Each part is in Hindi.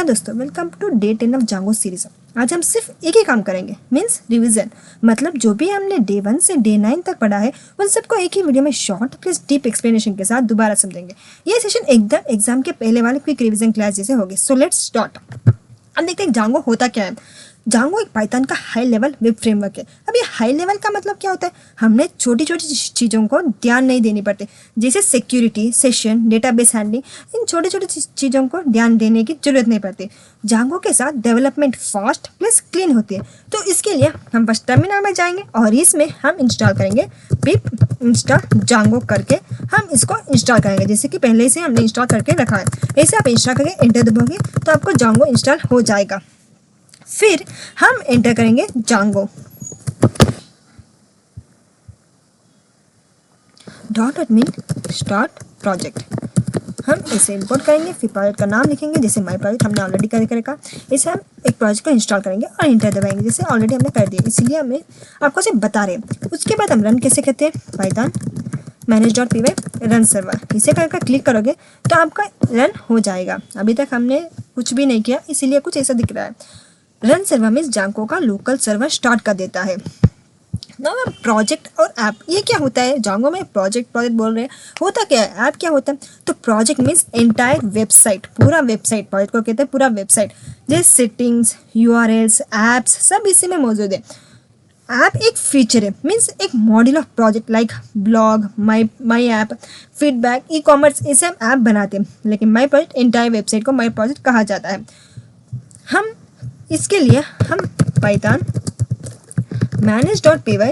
हेलो दोस्तों, welcome to day 10 of Django series. आज हम सिर्फ एक ही काम करेंगे, मीन्स रिवीजन। मतलब जो भी हमने डे 1 से डे 9 तक पढ़ा है उन सबको एक ही वीडियो में शॉर्ट प्लस डीप एक्सप्लेनेशन के साथ दोबारा समझेंगे। ये सेशन एकदम एग्जाम के पहले वाले क्विक रिवीजन क्लास जैसे होगी। So let's start. अब देखते हैं जांगो होता क्या है। जांगो एक पाइथन का हाई लेवल वेब फ्रेमवर्क है। अब ये हाई लेवल का मतलब क्या होता है? हमने छोटी छोटी चीज़ों को ध्यान नहीं देनी पड़ती, जैसे सिक्योरिटी, सेशन, डेटाबेस हैंडलिंग। इन छोटी छोटी चीज़ों को ध्यान देने की जरूरत नहीं पड़ती। जांगो के साथ डेवलपमेंट फास्ट प्लस क्लीन होती है। तो इसके लिए हम बस टर्मिनल में जाएंगे और इसमें हम इंस्टॉल करेंगे पिप इंस्टॉल जांगो करके हम इसको इंस्टॉल करेंगे, जैसे कि पहले से हमने इंस्टॉल करके रखा है। ऐसे आप इंस्टॉल करके एंटर दबाओगे तो आपको जांगो इंस्टॉल हो जाएगा। फिर हम एंटर करेंगे जांगो .admin स्टार्ट प्रोजेक्ट। हम इसे इंपोर्ट करेंगे, फिर प्रोजेक्ट का नाम लिखेंगे, जैसे माय प्रोजेक्ट हमने ऑलरेडी करके रखा। इसे हम एक प्रोजेक्ट को इंस्टॉल करेंगे और इंटर दबाएंगे, जैसे ऑलरेडी हमने कर दिया, इसलिए हमें आपको सिर्फ बता रहे हैं। उसके बाद हम रन कैसे कहते हैं, पाइथन manage.py रन सर्वर। इसे करके क्लिक करोगे तो आपका रन हो जाएगा। अभी तक हमने कुछ भी नहीं किया, इसीलिए कुछ ऐसा दिख रहा है। रन सर्वर में जांगो का लोकल सर्वर स्टार्ट कर देता है। नाउ प्रोजेक्ट और ऐप, ये क्या होता है? जांगो में प्रोजेक्ट बोल रहे हैं, होता क्या है? ऐप क्या होता है? तो प्रोजेक्ट मीन्स एंटायर वेबसाइट, पूरा वेबसाइट। प्रोजेक्ट को कहते हैं पूरा वेबसाइट, जैसे सेटिंग्स, यूआरएल्स, ऐप्स सब इसी में मौजूद है। ऐप एक फीचर है, मीन्स एक module of project like blog, my app, feedback, e commerce, इसे हम ऐप बनाते हैं। लेकिन माई प्रोजेक्ट एंटायर वेबसाइट को माई प्रोजेक्ट कहा जाता है। हम इसके लिए हम पाइथन manage.py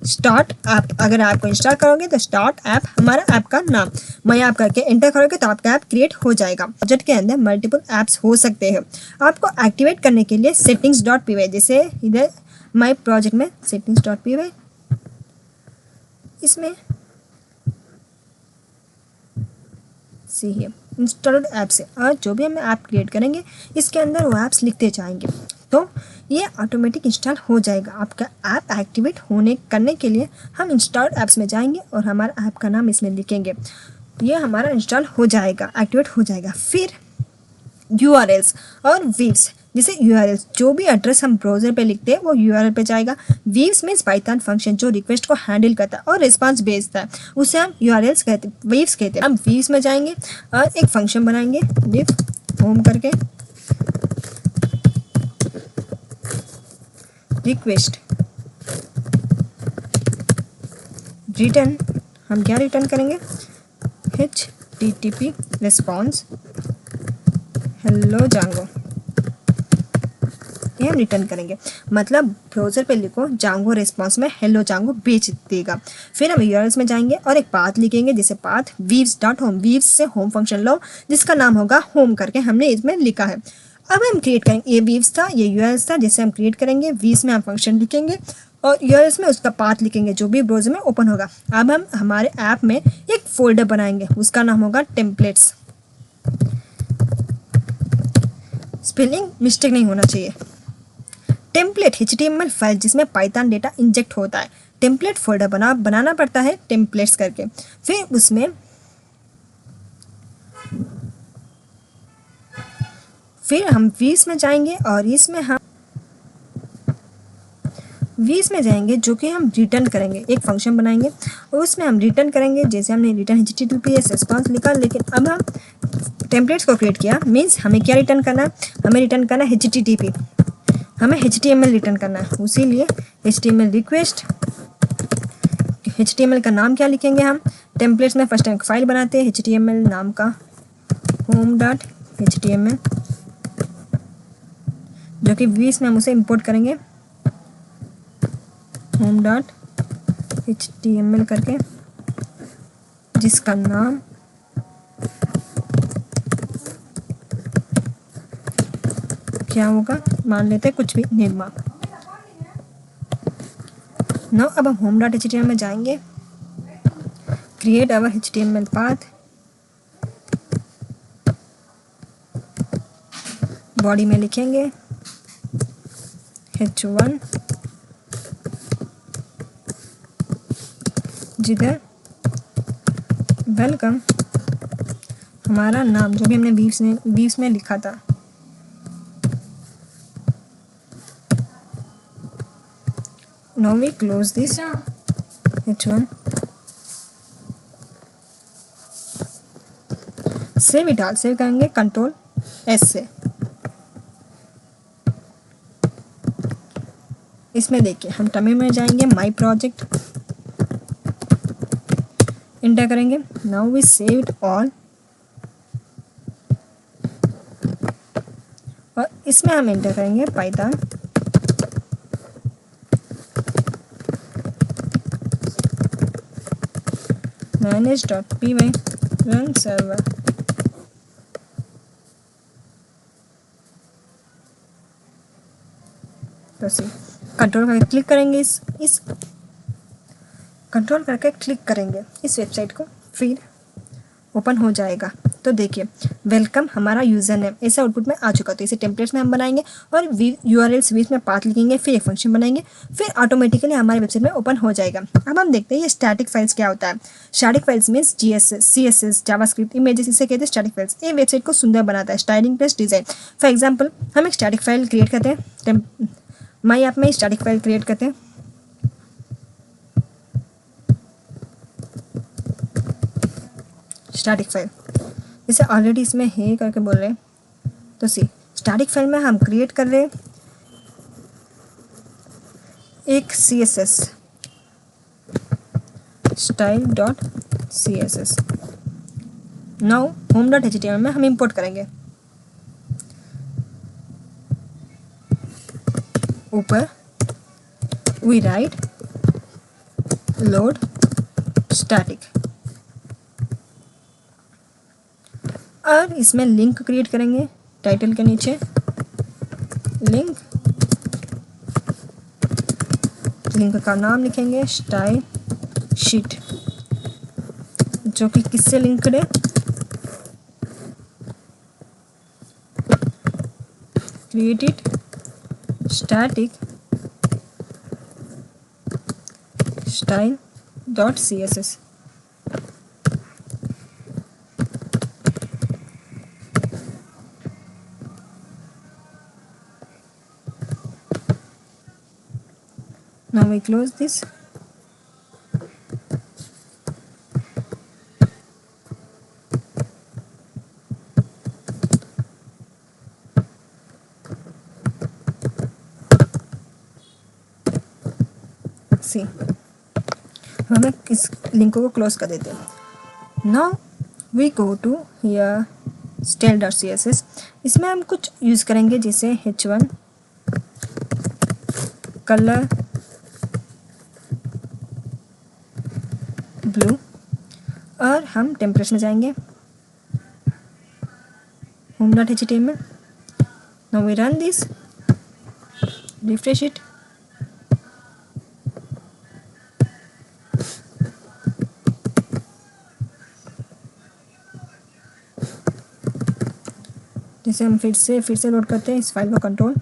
स्टार्ट ऐप, अगर ऐप को इंस्टॉल करोगे तो स्टार्ट ऐप हमारा ऐप का नाम, माई ऐप करके एंटर करोगे तो आपका ऐप क्रिएट हो जाएगा। प्रोजेक्ट के अंदर मल्टीपल ऐप्स हो सकते हैं। आपको एक्टिवेट करने के लिए settings.py, जैसे इधर माई प्रोजेक्ट में settings.py, इसमें सी है इंस्टॉल्ड ऐप से, और जो भी हम ऐप क्रिएट करेंगे इसके अंदर वो ऐप्स लिखते जाएंगे तो ये ऑटोमेटिक इंस्टॉल हो जाएगा। आपका ऐप एक्टिवेट करने के लिए हम इंस्टॉल्ड ऐप्स में जाएंगे और हमारा ऐप का नाम इसमें लिखेंगे। ये हमारा इंस्टॉल हो जाएगा, एक्टिवेट हो जाएगा। फिर यूआरएल्स और वीव्स, जैसे यूआरएल्स जो भी एड्रेस हम ब्राउज़र पे लिखते हैं वो यूआरएल पे जाएगा। वीव्स मीन्स पाइथन फंक्शन जो रिक्वेस्ट को हैंडल करता है और रिस्पांस भेजता है, उसे हम यूआरएल्स कहते हैं, वीव्स कहते हैं। हम वीव्स में जाएंगे और एक फंक्शन बनाएंगे div होम करके रिक्वेस्ट रिटर्न। हम क्या रिटर्न करेंगे? http रिस्पॉन्स हेलो जांगो, ये हम रिटर्न करेंगे। मतलब ब्राउज़र पे लिखो जांगो रिस्पॉन्स में हेलो जांगो भेज देगा। फिर हम यूआरएल्स में जाएंगे और एक पाथ लिखेंगे, जैसे पाथ वीव्स.होम, वीव्स से होम फंक्शन लो जिसका नाम होगा होम करके हमने इसमें लिखा है। अब हम क्रिएट करेंगे, ये वीव्स था, ये यूआरएल्स था, जैसे हम क्रिएट करेंगे। वीव्स में हम फंक्शन लिखेंगे और यूआरएल्स में उसका पाथ लिखेंगे जो भी ब्राउज़र में ओपन होगा। अब हम हमारे ऐप में एक फोल्डर बनाएंगे, उसका नाम होगा टेम्पलेट्स। स्पेलिंग मिस्टेक नहीं होना चाहिए। टेम्पलेट HTML फाइल जिसमें पाइथन डेटा इंजेक्ट होता है। टेम्पलेट फोल्डर बनाना पड़ता है टेम्पलेट्स करके। फिर हम वीव्स में जाएंगे और इसमें हम वीव्स में जाएंगे जो कि हम रिटर्न करेंगे, एक फंक्शन बनाएंगे और उसमें हम रिटर्न करेंगे, जैसे हमने रिटर्न https रिस्पॉन्स लिखा। लेकिन अब हम टेम्पलेट्स को क्रिएट किया, मीन्स हमें क्या रिटर्न करना है? हमें रिटर्न करना है http, हमें HTML रिटर्न करना है। इसीलिए HTML रिक्वेस्ट, HTML का नाम क्या लिखेंगे? हम टेम्पलेट्स में फर्स्ट टाइम फाइल बनाते हैं HTML नाम का home.html, जो कि वीव्स में हम उसे इंपोर्ट करेंगे home.html करके, जिसका नाम क्या होगा मान लेते हैं, कुछ भी निर्मा। नाउ अब हम home.html में जाएंगे, create our HTML path, body में लिखेंगे h1, जिधर वेलकम हमारा नाम जो भी हमने वीव्स में लिखा था Now we close this H1. Save it all, save करेंगे कंट्रोल एस से। इसमें देखिए हम टर्मिनल में जाएंगे, माई प्रोजेक्ट इंटर करेंगे। Now we save it all और इसमें हम इंटर करेंगे पाइथन manage.py run server। तो सी कंट्रोल करके क्लिक करेंगे, इस कंट्रोल करके क्लिक करेंगे इस वेबसाइट को, फिर ओपन हो जाएगा। तो देखिए वेलकम हमारा यूज़र नेम ऐसे आउटपुट में आ चुका। तो इसे टेम्पलेट्स में हम बनाएंगे और URLs बीच में पाथ लिखेंगे, फिर एक फंक्शन बनाएंगे, फिर ऑटोमेटिकली हमारे वेबसाइट में ओपन हो जाएगा। अब हम देखते हैं ये स्टैटिक फाइल्स क्या होता है। Static files means GSS, CSS, JavaScript, images, इसे कहते हैं स्टैटिक फाइल्स। ये वेबसाइट को सुंदर बनाता है, styling plus design. For example हम एक स्टैटिक फाइल क्रिएट करते हैं, माई ऐप में स्टैटिक फाइल क्रिएट करते हैं। स्टैटिक फाइल जैसे ऑलरेडी इसमें है करके बोल रहे हैं। तो सी स्टैटिक फाइल में हम क्रिएट कर रहे हैं एक CSS style.css। नाउ home.html में हम इंपोर्ट करेंगे। ऊपर वी राइट लोड स्टैटिक और इसमें लिंक क्रिएट करेंगे। टाइटल के नीचे लिंक का नाम लिखेंगे स्टाइल शीट, जो कि किससे लिंक्ड है, created static style.css। Now we close this। See हमें इस लिंक को क्लोज कर देते हैं। Now we go to here style.css। इसमें हम कुछ यूज़ करेंगे जैसे H1 कलर ब्लू और हम टेम्पलेट्स में जाएंगे, home.html। Now we run this, refresh it. जैसे हम फिर से लोड करते हैं इस फाइल का कंट्रोल।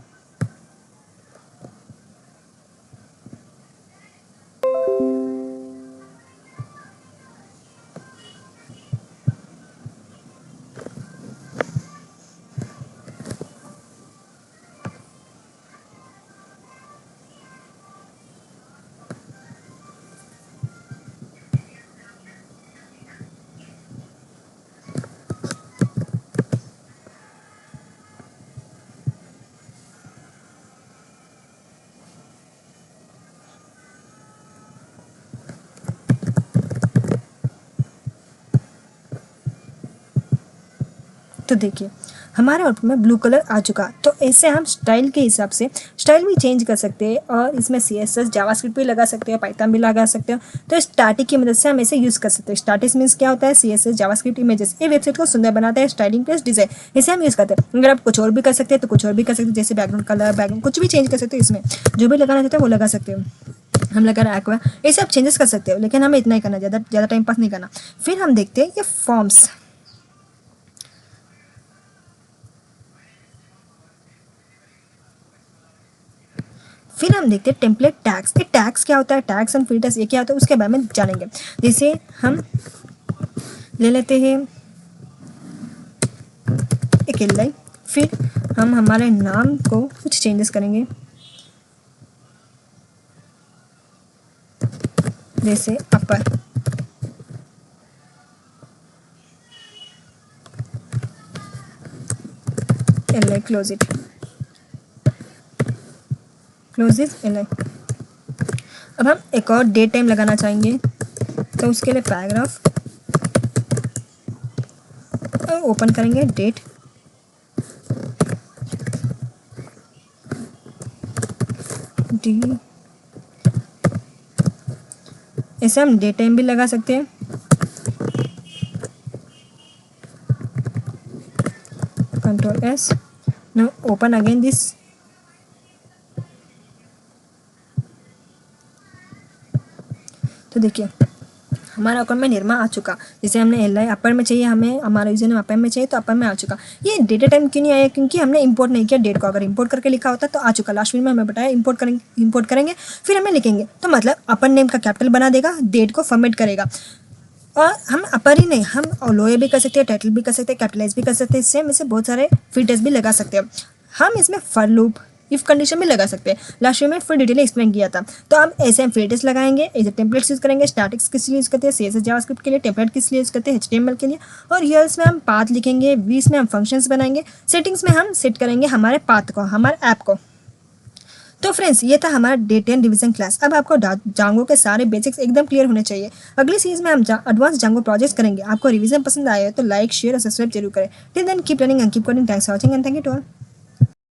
तो देखिए हमारे आउटपुट में ब्लू कलर आ चुका। तो ऐसे हम स्टाइल के हिसाब से स्टाइल भी चेंज कर सकते हैं और इसमें CSS जावास्क्रिप्ट भी लगा सकते हो, पाइथन भी लगा सकते हो। तो स्टैटिक की मदद से हम ऐसे यूज़ कर सकते हैं। स्टैटिक मीन्स क्या होता है, CSS जावास्क्रिप्ट इमेजेस। ये वेबसाइट को सुंदर बनाता है, स्टाइलिंग प्लस डिज़ाइन, इसे हम यूज़ करते हैं। अगर आप कुछ और भी कर सकते हैं तो कुछ और भी कर सकते हैं, जैसे बैकग्राउंड कलर, बैकग्राउंड कुछ भी चेंज कर सकते हो। इसमें जो भी लगाना चाहते हो वो लगा सकते हो। हम लगा रहे एक्वा, ऐसे आप चेंजेस कर सकते हो, लेकिन हमें इतना ही करना, ज़्यादा टाइम पास नहीं करना। फिर हम देखते हैं ये फॉर्म्स। फिर हम देखते हैं टेम्पलेट टैग्स। ये टैग्स क्या होता है, टैग्स एंड फिल्टर्स ये क्या होता है उसके बारे में जानेंगे। जैसे हम ले लेते हैं एक लाइन, फिर हम हमारे नाम को कुछ चेंजेस करेंगे। जैसे अपर, li close it, close this li। अब हम एक और डेट टाइम लगाना चाहेंगे, तो उसके लिए पैराग्राफ और ओपन करेंगे डेट, डी, ऐसे हम डेट टाइम भी लगा सकते हैं। Control S, now open again this, तो देखिए हमारा अकाउंट में निरमा आ चुका। जैसे हमने एल आई अपर में चाहिए, हमें हमारा यूजर नेम अपर में चाहिए तो अपर में आ चुका। ये डेटा टाइम क्यों नहीं आया, क्योंकि हमने इंपोर्ट नहीं किया डेट को। अगर इंपोर्ट करके लिखा होता तो आ चुका। लास्ट वीडियो में हमें बताया इंपोर्ट करेंगे फिर हमें लिखेंगे, तो मतलब अपर नेम का कैपिटल बना देगा, डेट को फॉर्मेट करेगा। और हम अपर ही नहीं, हम लोअर भी कर सकते हैं, टाइटल भी कर सकते हैं, कैपिटलाइज भी कर सकते हैं। सेम ऐसे बहुत सारे फिल्टर्स भी लगा सकते हैं। हम इसमें फॉर लूप, इफ कंडीशन भी लगा सकते हैं। लास्ट वीडियो में फुल डिटेल एक्सप्लेन किया था। तो हम ऐसे हम फिल्टर्स लगाएंगे, ऐसे टेम्पलेट्स यूज़ करेंगे। स्टैटिक्स किस लिए यूज़ करते हैं, CSS जावास्क्रिप्ट के लिए, टेम्पलेट किस लिए यूज़ करते हैं, HTML के लिए। और यूआरएल्स में हम पाथ लिखेंगे, वीस में हम फंक्शंस बनाएंगे, सेटिंग्स में हम सेट करेंगे हमारे पाथ को, हमारे ऐप को। तो फ्रेंड्स ये था हमारा डे 10 रिवीजन क्लास। अब आपको जांगो के सारे बेसिक्स एकदम क्लियर होने चाहिए। अगली सीरीज में हम एडवांस जांगो प्रोजेक्ट्स करेंगे। आपको रिवीजन पसंद आए तो लाइक, शेयर और सब्सक्राइब जरूर करें। Till then keep learning and keep coding. Thanks for watching and thank you to all.